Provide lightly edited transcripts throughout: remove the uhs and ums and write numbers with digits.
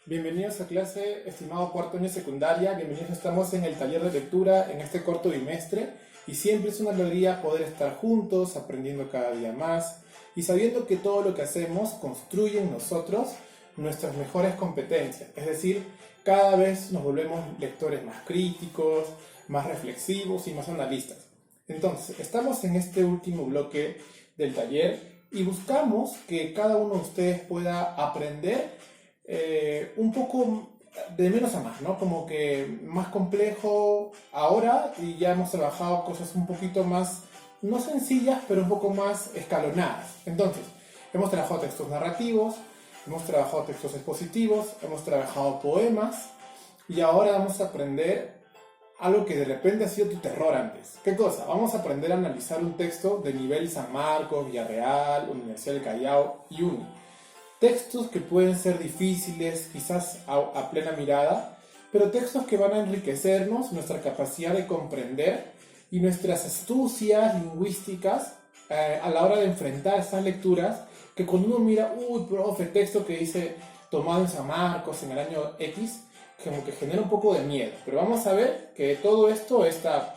Bienvenidos a clase, estimado cuarto año de secundaria. Bienvenidos, estamos en el taller de lectura en este corto bimestre y siempre es una alegría poder estar juntos, aprendiendo cada día más y sabiendo que todo lo que hacemos construye en nosotros nuestras mejores competencias. Es decir, cada vez nos volvemos lectores más críticos, más reflexivos y más analistas. Entonces, estamos en este último bloque del taller y buscamos que cada uno de ustedes pueda aprender un poco de menos a más, ¿no? Como que más complejo ahora y ya hemos trabajado cosas un poquito más, no sencillas, pero un poco más escalonadas. Entonces, hemos trabajado textos narrativos, hemos trabajado textos expositivos, hemos trabajado poemas y ahora vamos a aprender algo que de repente ha sido tu terror antes. ¿Qué cosa? Vamos a aprender a analizar un texto de nivel San Marcos, Villarreal, Universidad del Callao y UNI. Textos que pueden ser difíciles, quizás a plena mirada, pero textos que van a enriquecernos nuestra capacidad de comprender y nuestras astucias lingüísticas a la hora de enfrentar esas lecturas que cuando uno mira, uy, profe, texto que dice tomado en San Marcos en el año X, como que genera un poco de miedo. Pero vamos a ver que todo esto está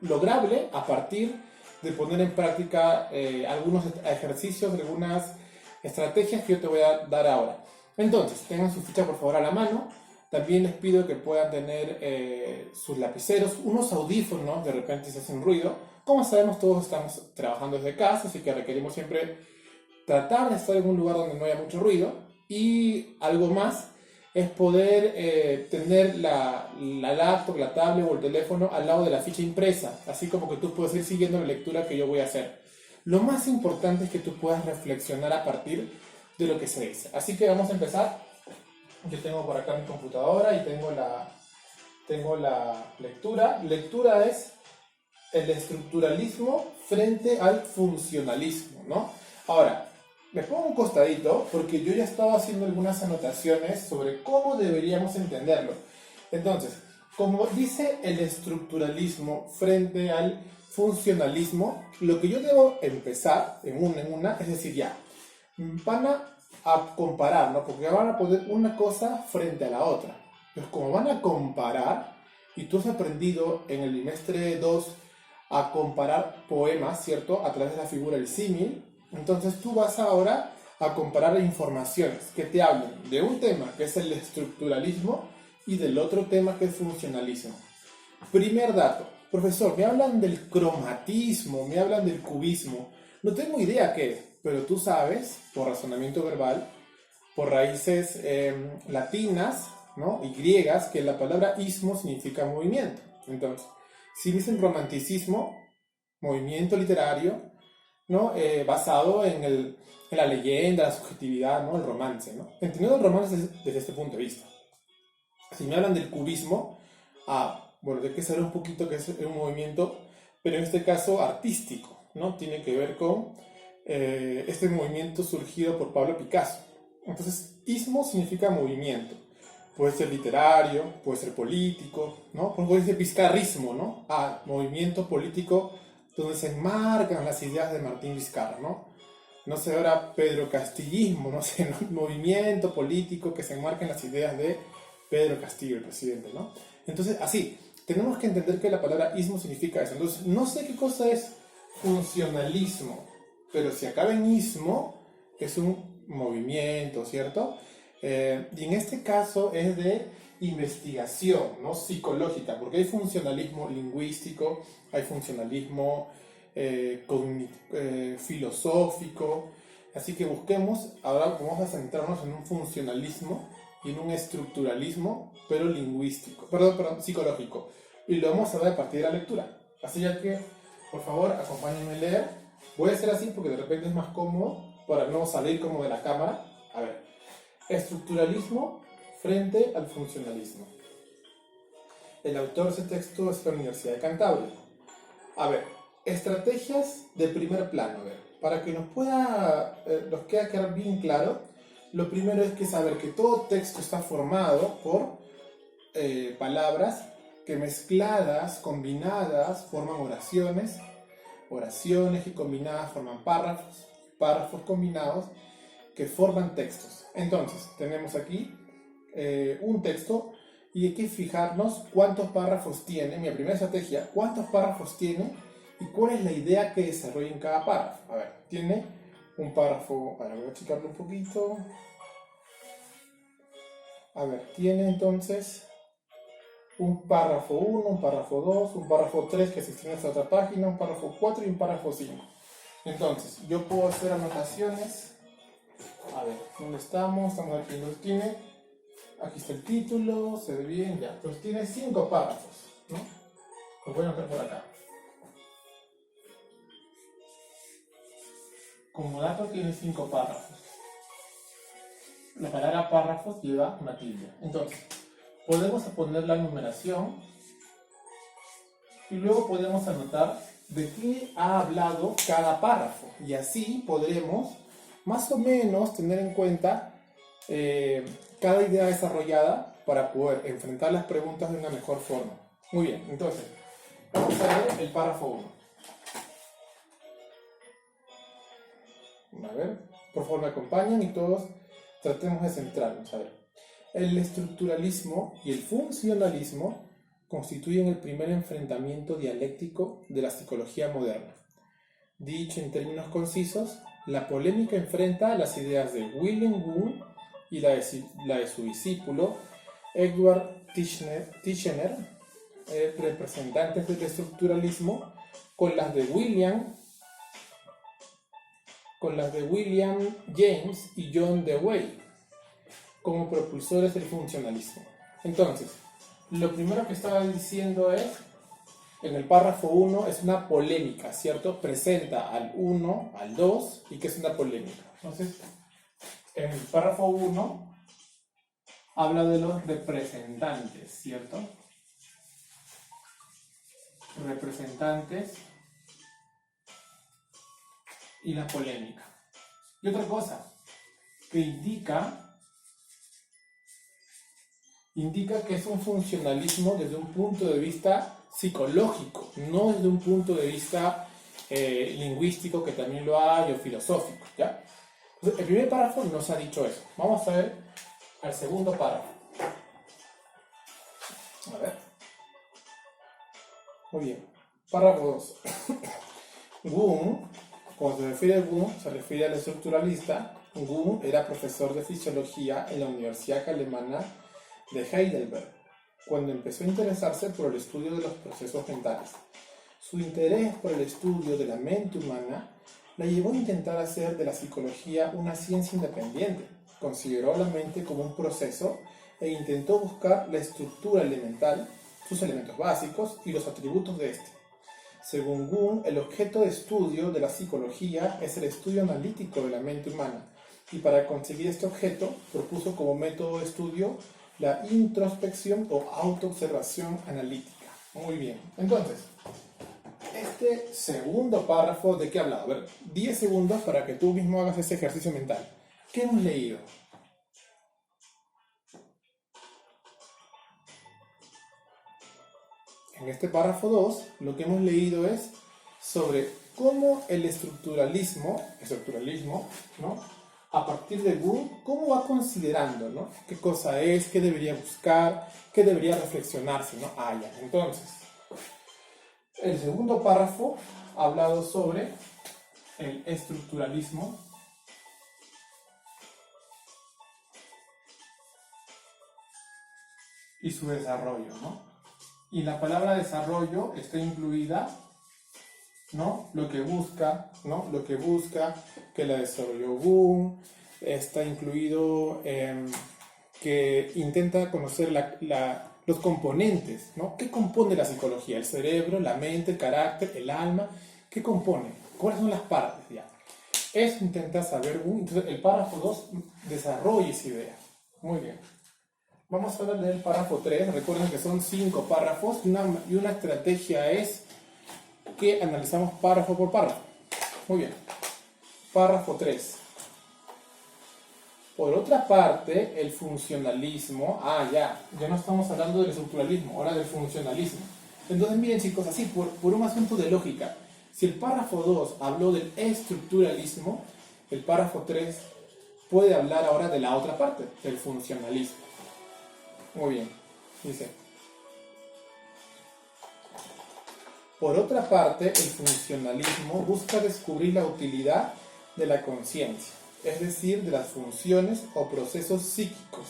lograble a partir de poner en práctica algunos ejercicios, algunas estrategias que yo te voy a dar ahora. Entonces, tengan su ficha por favor a la mano. También les pido que puedan tener sus lapiceros, unos audífonos, de repente si hacen ruido. Como sabemos, todos estamos trabajando desde casa, así que requerimos siempre tratar de estar en un lugar donde no haya mucho ruido. Y algo más es poder tener la laptop, la tablet o el teléfono al lado de la ficha impresa, así como que tú puedes ir siguiendo la lectura que yo voy a hacer. Lo más importante es que tú puedas reflexionar a partir de lo que se dice. Así que vamos a empezar. Yo tengo por acá mi computadora y tengo la lectura. Lectura es el estructuralismo frente al funcionalismo, ¿no? Ahora, me pongo un costadito porque yo ya estaba haciendo algunas anotaciones sobre cómo deberíamos entenderlo. Entonces, como dice el estructuralismo frente al funcionalismo, lo que yo debo empezar en una, es decir, ya, van a comparar, ¿no? Porque van a poner una cosa frente a la otra. Entonces, como van a comparar, y tú has aprendido en el bimestre 2 a comparar poemas, ¿cierto? A través de la figura del símil, entonces tú vas ahora a comparar informaciones que te hablan de un tema que es el estructuralismo y del otro tema que es funcionalismo. Primer dato. Profesor, me hablan del cromatismo, me hablan del cubismo. No tengo idea qué es, pero tú sabes, por razonamiento verbal, por raíces latinas, ¿no? Y griegas, que la palabra ismo significa movimiento. Entonces, si dicen romanticismo, movimiento literario, ¿no? Basado en la leyenda, la subjetividad, ¿no? El romance, ¿no? Entendiendo el romance desde este punto de vista. Si me hablan del cubismo, bueno, hay que saber un poquito que es un movimiento, pero en este caso artístico, ¿no? Tiene que ver con este movimiento surgido por Pablo Picasso. Entonces, ismo significa movimiento. Puede ser literario, puede ser político, ¿no? Puede ser vizcarrismo, ¿no? Movimiento político donde se enmarcan las ideas de Martín Vizcarra, ¿no? No sé, ahora Pedro Castillismo, no sé, ¿no? Movimiento político que se enmarca en las ideas de Pedro Castillo, el presidente, ¿no? Entonces, así, tenemos que entender que la palabra ismo significa eso. Entonces, no sé qué cosa es funcionalismo, pero si acaba en ismo, es un movimiento, ¿cierto? Y en este caso es de investigación, ¿no? Psicológica, porque hay funcionalismo lingüístico, hay funcionalismo filosófico, así que busquemos, ahora vamos a centrarnos en un funcionalismo y en un estructuralismo, pero lingüístico, perdón, psicológico. Y lo vamos a ver a partir de la lectura. Así ya que, por favor, acompáñenme a leer. Voy a hacer así porque de repente es más cómodo para no salir como de la cámara. A ver, estructuralismo frente al funcionalismo. El autor de este texto es la Universidad de Cantabria. A ver, estrategias de primer plano. A ver, para que nos quede quedar bien claro, lo primero es que saber que todo texto está formado por palabras que mezcladas, combinadas, forman oraciones, oraciones que combinadas forman párrafos, párrafos combinados que forman textos. Entonces, tenemos aquí un texto y hay que fijarnos cuántos párrafos tiene. Mi primera estrategia, cuántos párrafos tiene y cuál es la idea que desarrolla en cada párrafo. A ver, tiene un párrafo, ahora voy a checarlo un poquito. A ver, tiene entonces un párrafo 1, un párrafo 2, un párrafo 3 que se extiende hasta otra página, un párrafo 4 y un párrafo 5. Entonces, yo puedo hacer anotaciones. A ver, ¿dónde estamos? Estamos aquí, ¿lo tiene? Aquí está el título, se ve bien, ya. Pues tiene 5 párrafos, ¿no? Lo voy a anotar por acá. Como dato tiene 5 párrafos. La palabra párrafos lleva una tilde. Entonces, podemos poner la numeración y luego podemos anotar de qué ha hablado cada párrafo. Y así podremos más o menos tener en cuenta cada idea desarrollada para poder enfrentar las preguntas de una mejor forma. Muy bien, entonces, vamos a ver el párrafo 1. A ver, por favor me acompañan y todos tratemos de centrarnos. A ver, el estructuralismo y el funcionalismo constituyen el primer enfrentamiento dialéctico de la psicología moderna. Dicho en términos concisos, la polémica enfrenta las ideas de William Wundt y la de su discípulo Edward Titchener, representantes del estructuralismo, con las de William James y John Dewey como propulsores del funcionalismo. Entonces, lo primero que estaba diciendo es, en el párrafo 1 es una polémica, ¿cierto? Presenta al 1, al 2 y que es una polémica. Entonces, en el párrafo 1 habla de los representantes, ¿cierto? Representantes y la polémica. Y otra cosa que indica que es un funcionalismo desde un punto de vista psicológico, no desde un punto de vista lingüístico, que también lo hay, o filosófico, ¿ya? Entonces, el primer párrafo nos ha dicho eso. Vamos a ver al segundo párrafo. A ver. Muy bien. Párrafo 2. Wundt, cuando se refiere a Wundt, se refiere al estructuralista. Wundt era profesor de fisiología en la Universidad Alemana de Heidelberg, cuando empezó a interesarse por el estudio de los procesos mentales. Su interés por el estudio de la mente humana la llevó a intentar hacer de la psicología una ciencia independiente. Consideró la mente como un proceso e intentó buscar la estructura elemental, sus elementos básicos y los atributos de este. Según Wundt, el objeto de estudio de la psicología es el estudio analítico de la mente humana, y para conseguir este objeto propuso como método de estudio la introspección o autoobservación analítica. Muy bien. Entonces, este segundo párrafo, ¿de qué habla? A ver, 10 segundos para que tú mismo hagas ese ejercicio mental. ¿Qué hemos leído? En este párrafo 2, lo que hemos leído es sobre cómo el estructuralismo, ¿no? A partir de Wundt, cómo va considerando, ¿no? ¿Qué cosa es? ¿Qué debería buscar? ¿Qué debería reflexionarse, ¿no? Ah, ya. Entonces, el segundo párrafo ha hablado sobre el estructuralismo y su desarrollo, ¿no? Y la palabra desarrollo está incluida, ¿no? Lo que busca, ¿no? Lo que busca que la desarrolló Wundt, está incluido que intenta conocer los componentes, ¿no? ¿Qué compone la psicología? El cerebro, la mente, el carácter, el alma. ¿Qué compone? ¿Cuáles son las partes? Ya. Eso intenta saber Wundt. Entonces, el párrafo 2 desarrolla esa idea. Muy bien. Vamos a leer el párrafo 3. Recuerden que son 5 párrafos y una estrategia es que analizamos párrafo por párrafo. Muy bien. Párrafo 3. Por otra parte, el funcionalismo, ya no estamos hablando del estructuralismo, ahora del funcionalismo. Entonces, miren chicos, así, por un asunto de lógica, si el párrafo 2 habló del estructuralismo, el párrafo 3 puede hablar ahora de la otra parte, del funcionalismo. Muy bien. Dice, por otra parte, el funcionalismo busca descubrir la utilidad de la conciencia, es decir, de las funciones o procesos psíquicos,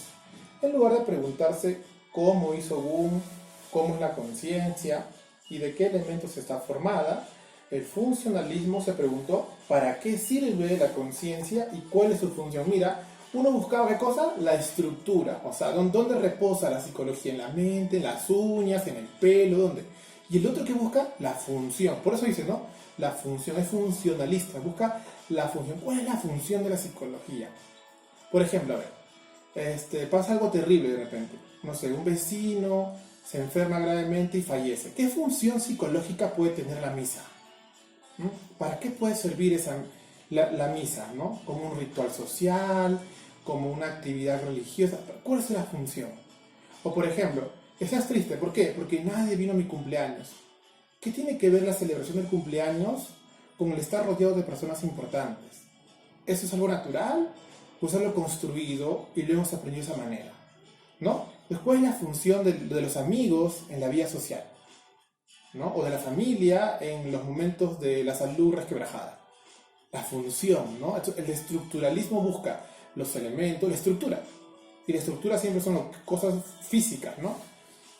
en lugar de preguntarse cómo hizo Wundt, cómo es la conciencia y de qué elementos está formada. El funcionalismo se preguntó ¿para qué sirve la conciencia y cuál es su función? Mira, uno buscaba ¿qué cosa? La estructura, o sea, ¿dónde reposa la psicología? En la mente, en las uñas, en el pelo, ¿dónde? Y el otro que busca la función, por eso dice, ¿no? La función es funcionalista, busca la función. ¿Cuál es la función de la psicología? Por ejemplo, a ver, pasa algo terrible de repente, no sé, un vecino se enferma gravemente y fallece. ¿Qué función psicológica puede tener la misa? ¿Para qué puede servir la misa? ¿No? Como un ritual social, como una actividad religiosa. ¿Cuál es la función? O por ejemplo, estás triste, ¿por qué? Porque nadie vino a mi cumpleaños. ¿Qué tiene que ver la celebración del cumpleaños con el estar rodeado de personas importantes? ¿Eso es algo natural? ¿O es algo construido y lo hemos aprendido de esa manera? ¿No? Pues, ¿cuál es la función de los amigos en la vida social? ¿No? O de la familia en los momentos de la salud resquebrajada. La función, ¿no? El estructuralismo busca los elementos, la estructura. Y la estructura siempre son cosas físicas, ¿no?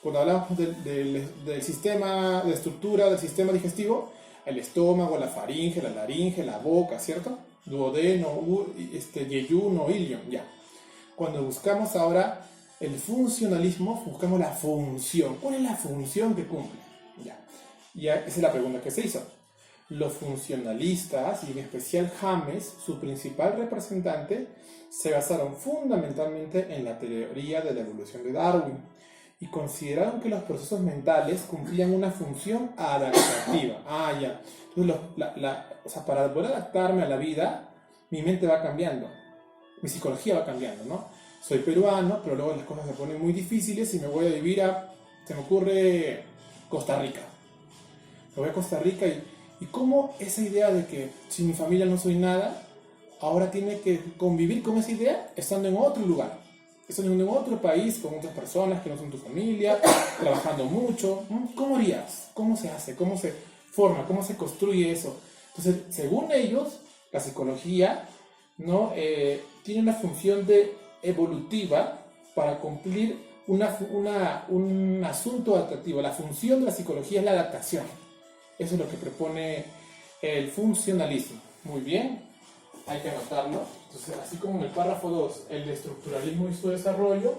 Cuando hablamos del sistema de estructura del sistema digestivo, el estómago, la faringe, la laringe, la boca, ¿cierto? Duodeno, yeyuno, ilion, ya. Cuando buscamos ahora el funcionalismo, buscamos la función. ¿Cuál es la función que cumple? Ya, esa es la pregunta que se hizo. Los funcionalistas, y en especial James, su principal representante, se basaron fundamentalmente en la teoría de la evolución de Darwin y consideraron que los procesos mentales cumplían una función adaptativa. Ya. Entonces, o sea, para poder adaptarme a la vida, mi mente va cambiando, mi psicología va cambiando, ¿no? Soy peruano, pero luego las cosas se ponen muy difíciles y me voy a vivir se me ocurre, Costa Rica. Me voy a Costa Rica y cómo esa idea de que sin mi familia no soy nada, ahora tiene que convivir con esa idea estando en otro lugar, estando en otro país, con otras personas que no son tu familia, trabajando mucho. ¿Cómo harías? ¿Cómo se hace? ¿Cómo se forma? ¿Cómo se construye eso? Entonces, según ellos, la psicología, ¿no? Tiene una función evolutiva para cumplir un asunto adaptativo. La función de la psicología es la adaptación. Eso es lo que propone el funcionalismo. Muy bien, hay que anotarlo. Entonces, así como en el párrafo 2, el estructuralismo y su desarrollo,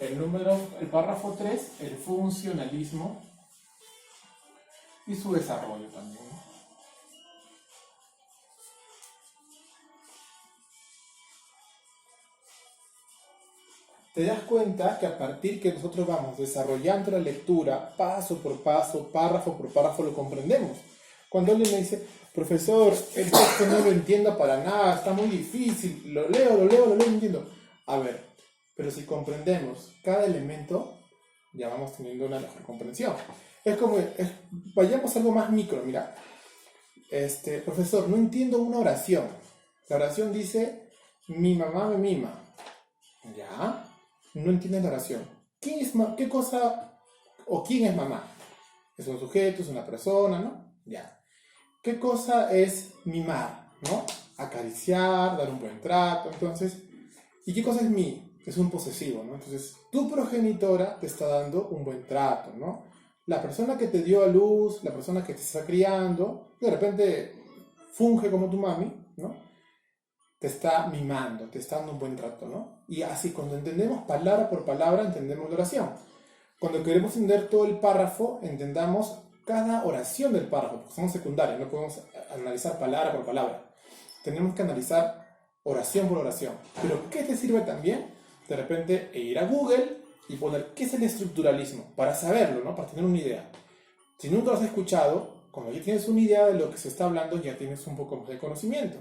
el párrafo 3, el funcionalismo y su desarrollo también. Te das cuenta que a partir que nosotros vamos desarrollando la lectura, paso por paso, párrafo por párrafo, lo comprendemos. Cuando alguien me dice, profesor, el texto no lo entiendo para nada, está muy difícil, lo leo, no entiendo. A ver, pero si comprendemos cada elemento, ya vamos teniendo una mejor comprensión. Es como, vayamos a algo más micro, mira. Profesor, no entiendo una oración. La oración dice, mi mamá me mima. ¿Ya? No entiendes la oración. ¿Qué cosa o quién es mamá? Es un sujeto, es una persona, ¿no? Ya. ¿Qué cosa es mimar? ¿No? Acariciar, dar un buen trato. Entonces, ¿y qué cosa es mí? Es un posesivo, ¿no? Entonces, tu progenitora te está dando un buen trato, ¿no? La persona que te dio a luz, la persona que te está criando, de repente funge como tu mami, ¿no? Te está mimando, te está dando un buen trato, ¿no? Y así, cuando entendemos palabra por palabra, entendemos la oración. Cuando queremos entender todo el párrafo, entendamos cada oración del párrafo, porque somos secundarios, no podemos analizar palabra por palabra. Tenemos que analizar oración por oración. Pero, ¿qué te sirve también? De repente, ir a Google y poner qué es el estructuralismo, para saberlo, ¿no? Para tener una idea. Si nunca lo has escuchado, cuando ya tienes una idea de lo que se está hablando, ya tienes un poco más de conocimiento.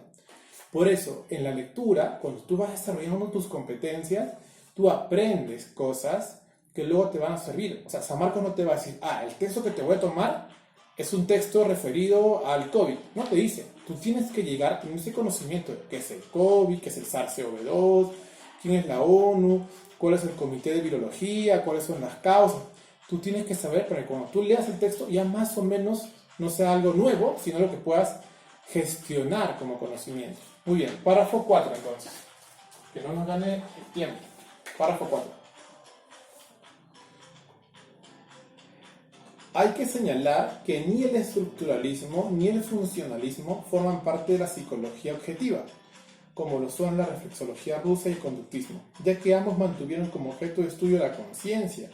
Por eso, en la lectura, cuando tú vas desarrollando tus competencias, tú aprendes cosas que luego te van a servir. O sea, San Marcos no te va a decir, el texto que te voy a tomar es un texto referido al COVID. No te dice. Tú tienes que llegar con ese conocimiento de qué es el COVID, qué es el SARS-CoV-2, quién es la ONU, cuál es el comité de virología, cuáles son las causas. Tú tienes que saber para que cuando tú leas el texto ya más o menos no sea algo nuevo, sino lo que puedas gestionar como conocimiento. Muy bien, párrafo 4 entonces. Que no nos gane el tiempo. Párrafo 4. Hay que señalar que ni el estructuralismo ni el funcionalismo forman parte de la psicología objetiva, como lo son la reflexología rusa y el conductismo, ya que ambos mantuvieron como objeto de estudio la conciencia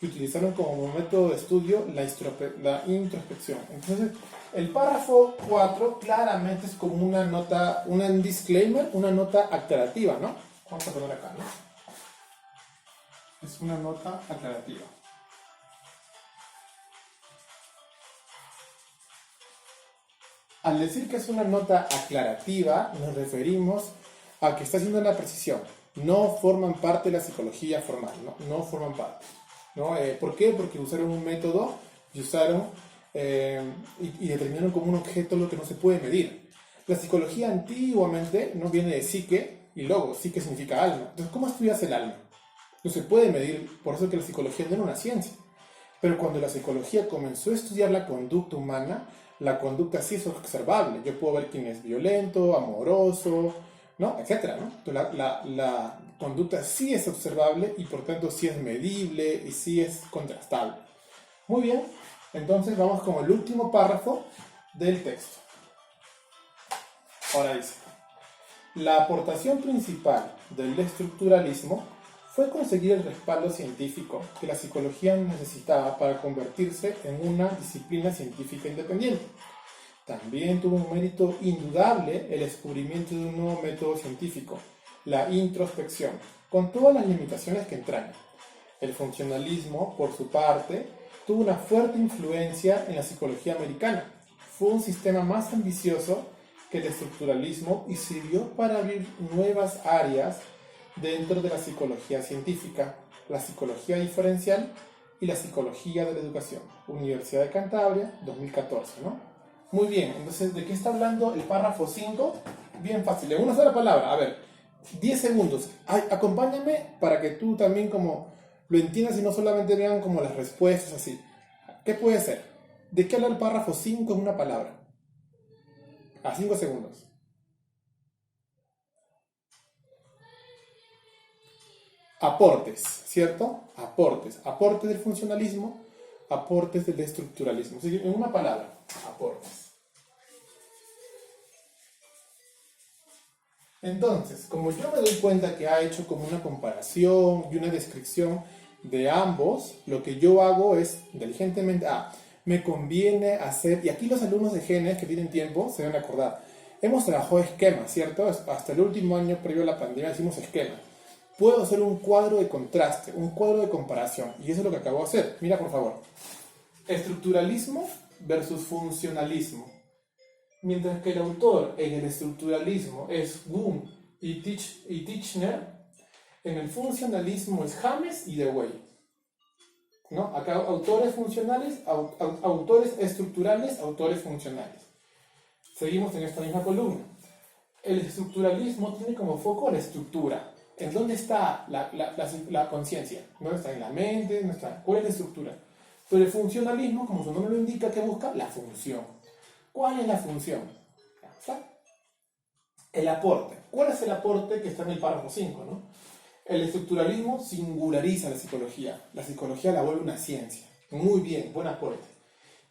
y utilizaron como método de estudio la introspección. Entonces, el párrafo 4 claramente es como una nota, un disclaimer, una nota aclarativa, ¿no? Vamos a poner acá, ¿no? Es una nota aclarativa. Al decir que es una nota aclarativa, nos referimos a que está haciendo una precisión. No forman parte de la psicología formal, no forman parte. ¿No? ¿Por qué? Porque usaron un método y usaron y determinaron como un objeto lo que no se puede medir. La psicología antiguamente no viene de psique y logos. Psique significa alma. Entonces, ¿cómo estudias el alma? No se puede medir, por eso que la psicología no era una ciencia. Pero cuando la psicología comenzó a estudiar la conducta humana, la conducta sí es observable. Yo puedo ver quién es violento, amoroso, ¿no? Etcétera, ¿no? Entonces, la conducta sí es observable y por tanto sí es medible y sí es contrastable. Muy bien, entonces vamos con el último párrafo del texto. Ahora dice, la aportación principal del estructuralismo fue conseguir el respaldo científico que la psicología necesitaba para convertirse en una disciplina científica independiente. También tuvo un mérito indudable el descubrimiento de un nuevo método científico, la introspección, con todas las limitaciones que entraña. El funcionalismo, por su parte, tuvo una fuerte influencia en la psicología americana. Fue un sistema más ambicioso que el estructuralismo y sirvió para abrir nuevas áreas dentro de la psicología científica, la psicología diferencial y la psicología de la educación. Universidad de Cantabria, 2014, ¿no? Muy bien, entonces, ¿de qué está hablando el párrafo 5? Bien fácil, en una sola palabra, a ver, 10 segundos. Ay, acompáñame para que tú también como lo entiendas y no solamente vean como las respuestas así. ¿Qué puede ser? ¿De qué habla el párrafo 5 en una palabra? A 5 segundos. Aportes, ¿cierto? Aportes. Aportes del funcionalismo, aportes del estructuralismo. Así que en una palabra, aportes. Entonces, como yo me doy cuenta que ha hecho como una comparación y una descripción de ambos, lo que yo hago es inteligentemente, me conviene hacer, y aquí los alumnos de genes que tienen tiempo se deben acordar, hemos trabajado esquemas, ¿cierto? Hasta el último año previo a la pandemia hicimos esquemas. Puedo hacer un cuadro de contraste, un cuadro de comparación, y eso es lo que acabo de hacer. Mira, por favor. Estructuralismo versus funcionalismo. Mientras que el autor en el estructuralismo es Wundt y Titchener, en el funcionalismo es James y Dewey. ¿No? Acá autores funcionales, autores estructurales, autores funcionales. Seguimos en esta misma columna. El estructuralismo tiene como foco la estructura. ¿En dónde está la conciencia? ¿Dónde está? ¿En la mente? ¿Dónde está? ¿Cuál es la estructura? Pero el funcionalismo, como su nombre lo indica, ¿qué busca? La función. ¿Cuál es la función? ¿Está? El aporte. ¿Cuál es el aporte que está en el párrafo 5, ¿no? El estructuralismo singulariza la psicología. La psicología la vuelve una ciencia. Muy bien, buen aporte.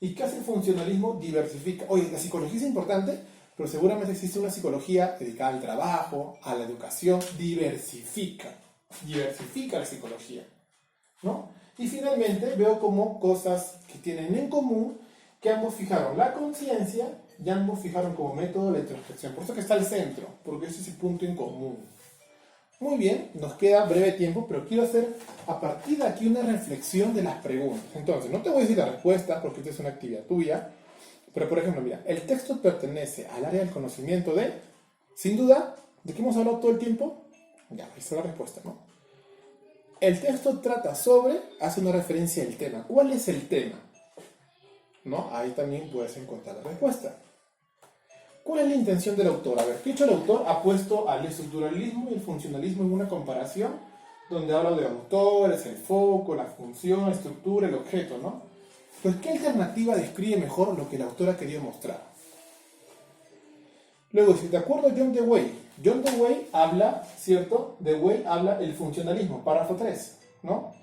¿Y qué hace el funcionalismo? Diversifica. Oye, la psicología es importante, pero seguramente existe una psicología dedicada al trabajo, a la educación. Diversifica la psicología, ¿no? Y finalmente veo como cosas que tienen en común, que ambos fijaron la conciencia y ambos fijaron como método la introspección. Por eso que está al centro, porque ese es el punto en común. Muy bien, nos queda breve tiempo, pero quiero hacer a partir de aquí una reflexión de las preguntas. Entonces, no te voy a decir la respuesta porque esta es una actividad tuya, pero por ejemplo, mira, el texto pertenece al área del conocimiento de, sin duda, ¿de qué hemos hablado todo el tiempo? Ya, ahí está la respuesta, ¿no? El texto trata sobre, hace una referencia al tema. ¿Cuál es el tema? ¿No? Ahí también puedes encontrar la respuesta. ¿Cuál es la intención del autor? A ver, ¿qué ha hecho el autor? Ha puesto al estructuralismo y el funcionalismo en una comparación donde habla de autores, el foco, la función, la estructura, el objeto, ¿no? Pues, ¿qué alternativa describe mejor lo que el autor ha querido mostrar? Luego, si te acuerdas, John Dewey habla, ¿cierto? Dewey habla el funcionalismo, párrafo 3, ¿no?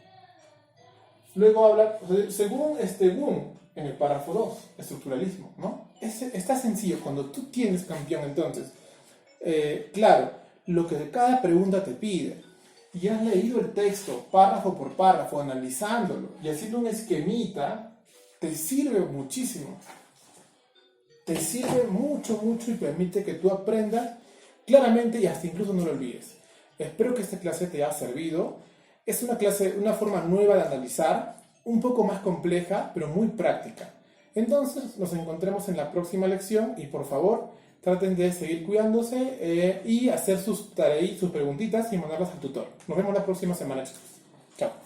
Luego habla, según Boom, en el párrafo 2, estructuralismo, ¿no? Está sencillo, cuando tú tienes campeón, entonces, claro, lo que cada pregunta te pide, y has leído el texto párrafo por párrafo, analizándolo y haciendo un esquemita, te sirve muchísimo. Te sirve mucho, mucho y permite que tú aprendas claramente y hasta incluso no lo olvides. Espero que esta clase te haya servido. Es una clase, una forma nueva de analizar, un poco más compleja, pero muy práctica. Entonces, nos encontremos en la próxima lección y por favor, traten de seguir cuidándose y hacer sus tareas, sus preguntitas y mandarlas al tutor. Nos vemos la próxima semana, chicos. Chao.